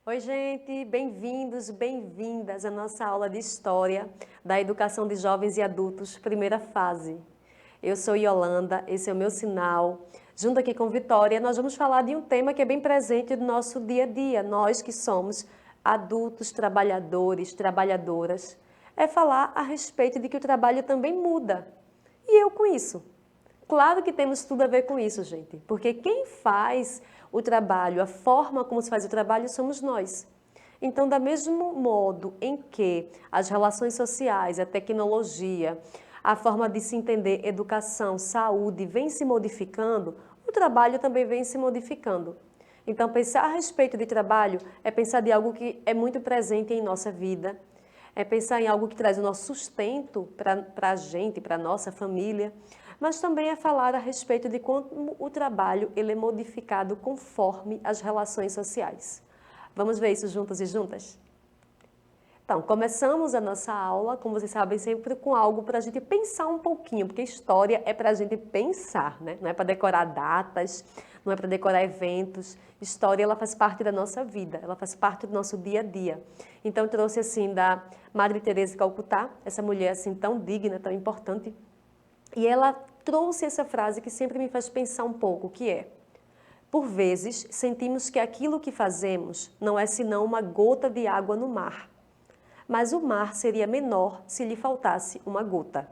Oi, gente, bem-vindos, bem-vindas à nossa aula de História da Educação de Jovens e Adultos, primeira fase. Eu sou Yolanda, esse é o meu sinal. Junto aqui com Vitória, nós vamos falar de um tema que é bem presente no nosso dia a dia, nós que somos adultos, trabalhadores, trabalhadoras. É falar a respeito de que o trabalho também muda. E eu com isso? Claro que temos tudo a ver com isso, gente, porque quem faz o trabalho, a forma como se faz o trabalho, somos nós. Então, do mesmo modo em que as relações sociais, a tecnologia, a forma de se entender educação, saúde vem se modificando, o trabalho também vem se modificando. Então, pensar a respeito de trabalho é pensar de algo que é muito presente em nossa vida, é pensar em algo que traz o nosso sustento para a gente, para a nossa família, mas também é falar a respeito de como o trabalho ele é modificado conforme as relações sociais. Vamos ver isso juntos e juntas? Então, começamos a nossa aula, como vocês sabem, sempre com algo para a gente pensar um pouquinho, porque história é para a gente pensar, né? Não é para decorar datas, não é para decorar eventos. História, ela faz parte da nossa vida, ela faz parte do nosso dia a dia. Então, eu trouxe assim da Madre Teresa de Calcutá, essa mulher assim tão digna, tão importante, e ela trouxe essa frase que sempre me faz pensar um pouco, que é: por vezes, sentimos que aquilo que fazemos não é senão uma gota de água no mar, mas o mar seria menor se lhe faltasse uma gota.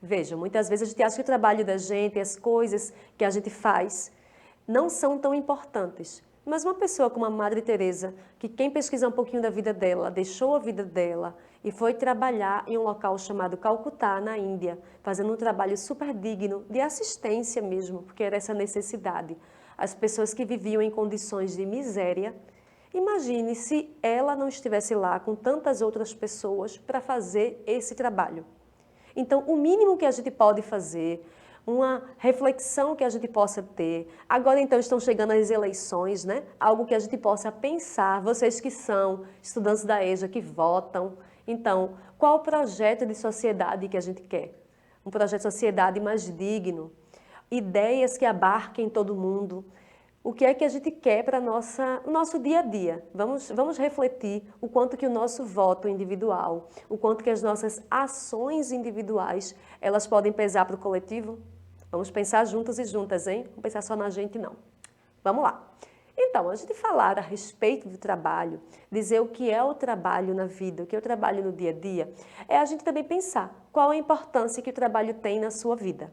Vejam, muitas vezes a gente acha que o trabalho da gente, as coisas que a gente faz, não são tão importantes. Mas uma pessoa como a Madre Teresa, que quem pesquisar um pouquinho da vida dela, deixou a vida dela e foi trabalhar em um local chamado Calcutá, na Índia, fazendo um trabalho super digno, de assistência mesmo, porque era essa necessidade. As pessoas que viviam em condições de miséria. Imagine se ela não estivesse lá com tantas outras pessoas para fazer esse trabalho. Então, o mínimo que a gente pode fazer, uma reflexão que a gente possa ter. Agora, então, estão chegando as eleições, né? Algo que a gente possa pensar, vocês que são estudantes da EJA, que votam. Então, qual o projeto de sociedade que a gente quer? Um projeto de sociedade mais digno, ideias que abarquem todo mundo. O que é que a gente quer para o nosso dia a dia? Vamos refletir o quanto que o nosso voto individual, o quanto que as nossas ações individuais, elas podem pesar para o coletivo? Vamos pensar juntos e juntas, hein? Não pensar só na gente, não. Vamos lá. Então, a gente falar a respeito do trabalho, dizer o que é o trabalho na vida, o que é o trabalho no dia a dia, é a gente também pensar qual a importância que o trabalho tem na sua vida.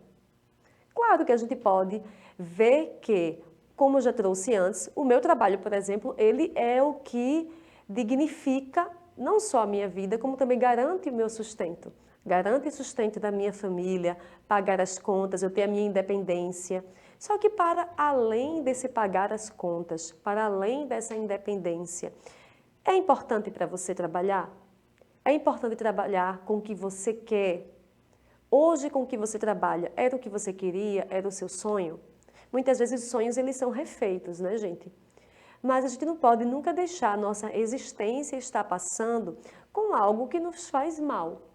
Claro que a gente pode ver que, como eu já trouxe antes, o meu trabalho, por exemplo, ele é o que dignifica não só a minha vida, como também garante o meu sustento. Garante o sustento da minha família, pagar as contas, eu ter a minha independência. Só que para além desse pagar as contas, para além dessa independência, é importante para você trabalhar? É importante trabalhar com o que você quer? Hoje, com o que você trabalha, era o que você queria? Era o seu sonho? Muitas vezes os sonhos eles são refeitos, né, gente? Mas a gente não pode nunca deixar a nossa existência estar passando com algo que nos faz mal.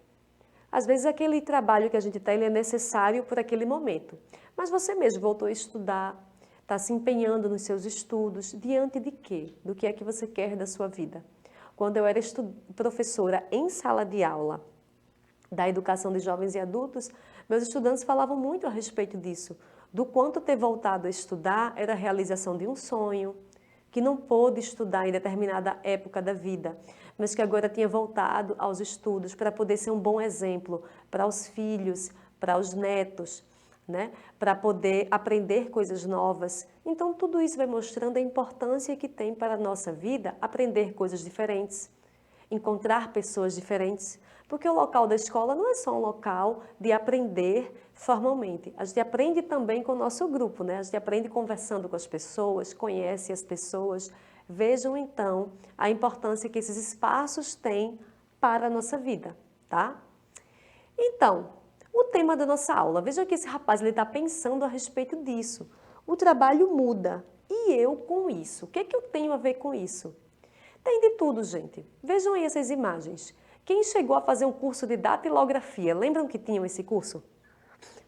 Às vezes aquele trabalho que a gente tem ele é necessário por aquele momento. Mas você mesmo voltou a estudar, está se empenhando nos seus estudos, diante de quê? Do que é que você quer da sua vida? Quando eu era professora em sala de aula, da educação de jovens e adultos, meus estudantes falavam muito a respeito disso, do quanto ter voltado a estudar era a realização de um sonho, que não pôde estudar em determinada época da vida, mas que agora tinha voltado aos estudos para poder ser um bom exemplo para os filhos, para os netos, né? Para poder aprender coisas novas. Então, tudo isso vai mostrando a importância que tem para a nossa vida aprender coisas diferentes, encontrar pessoas diferentes, porque o local da escola não é só um local de aprender formalmente. A gente aprende também com o nosso grupo, né? A gente aprende conversando com as pessoas, conhece as pessoas. Vejam então a importância que esses espaços têm para a nossa vida, tá? Então, o tema da nossa aula, veja que esse rapaz está pensando a respeito disso. O trabalho muda, e eu com isso? O que é que eu tenho a ver com isso? Tem de tudo, gente. Vejam aí essas imagens. Quem chegou a fazer um curso de datilografia, lembram que tinham esse curso?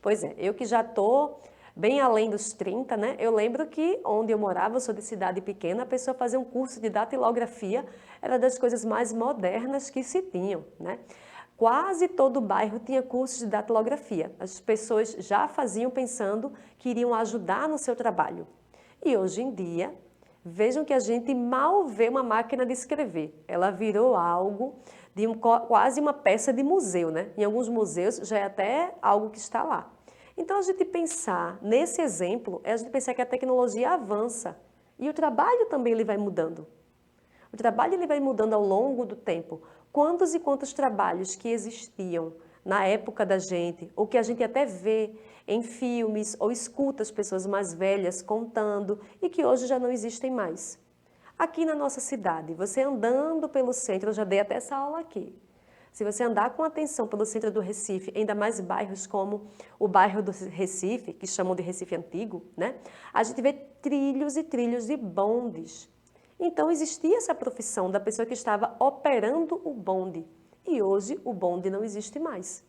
Pois é, eu que já estou bem além dos 30, né? Eu lembro que onde eu morava, eu sou de cidade pequena, a pessoa fazer um curso de datilografia era das coisas mais modernas que se tinham, né? Quase todo o bairro tinha cursos de datilografia. As pessoas já faziam pensando que iriam ajudar no seu trabalho. E hoje em dia, vejam que a gente mal vê uma máquina de escrever. Ela virou algo de quase uma peça de museu, né? Em alguns museus já é até algo que está lá. Então, a gente pensar nesse exemplo é a gente pensar que a tecnologia avança e o trabalho também ele vai mudando. O trabalho ele vai mudando ao longo do tempo. Quantos e quantos trabalhos que existiam na época da gente, ou que a gente até vê em filmes ou escuta as pessoas mais velhas contando e que hoje já não existem mais. Aqui na nossa cidade, você andando pelo centro, eu já dei até essa aula aqui. Se você andar com atenção pelo centro do Recife, ainda mais bairros como o bairro do Recife, que chamam de Recife Antigo, né? A gente vê trilhos e trilhos de bondes. Então existia essa profissão da pessoa que estava operando o bonde. E hoje o bonde não existe mais.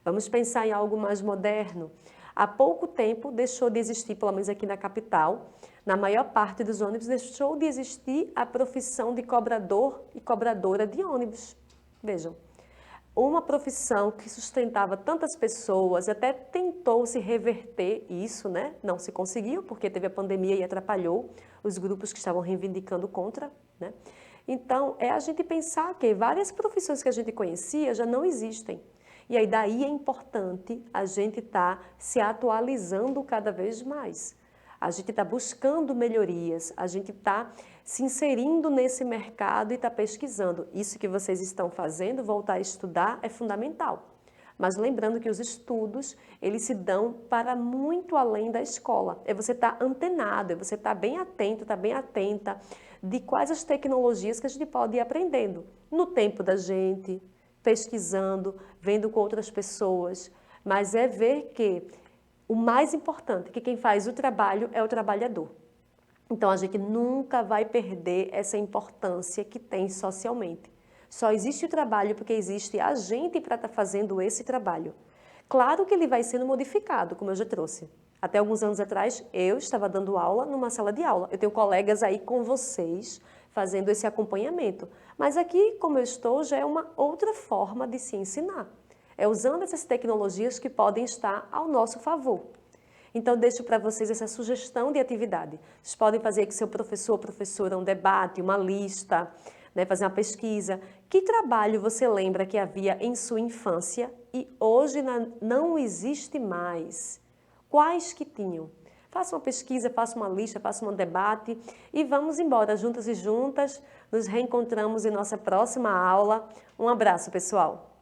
Vamos pensar em algo mais moderno. Há pouco tempo deixou de existir, pelo menos aqui na capital, na maior parte dos ônibus, deixou de existir a profissão de cobrador e cobradora de ônibus. Vejam, uma profissão que sustentava tantas pessoas, até tentou se reverter isso, né? Não se conseguiu, porque teve a pandemia e atrapalhou os grupos que estavam reivindicando contra, né? Então, é a gente pensar que várias profissões que a gente conhecia já não existem. E aí daí é importante a gente estar se atualizando cada vez mais. A gente está buscando melhorias, a gente está se inserindo nesse mercado e está pesquisando. Isso que vocês estão fazendo, voltar a estudar, é fundamental. Mas lembrando que os estudos, eles se dão para muito além da escola. É você estar antenado, é você estar bem atento, estar bem atenta de quais as tecnologias que a gente pode ir aprendendo. No tempo da gente, pesquisando, vendo com outras pessoas. Mas é ver que o mais importante, que quem faz o trabalho é o trabalhador. Então, a gente nunca vai perder essa importância que tem socialmente. Só existe o trabalho porque existe a gente para estar fazendo esse trabalho. Claro que ele vai sendo modificado, como eu já trouxe. Até alguns anos atrás, eu estava dando aula numa sala de aula. Eu tenho colegas aí com vocês fazendo esse acompanhamento. Mas aqui, como eu estou, já é uma outra forma de se ensinar. É usando essas tecnologias que podem estar ao nosso favor. Então, deixo para vocês essa sugestão de atividade. Vocês podem fazer com seu professor ou professora um debate, uma lista, né, fazer uma pesquisa. Que trabalho você lembra que havia em sua infância e hoje não existe mais? Quais que tinham? Faça uma pesquisa, faça uma lista, faça um debate e vamos embora, juntas e juntas. Nos reencontramos em nossa próxima aula. Um abraço, pessoal!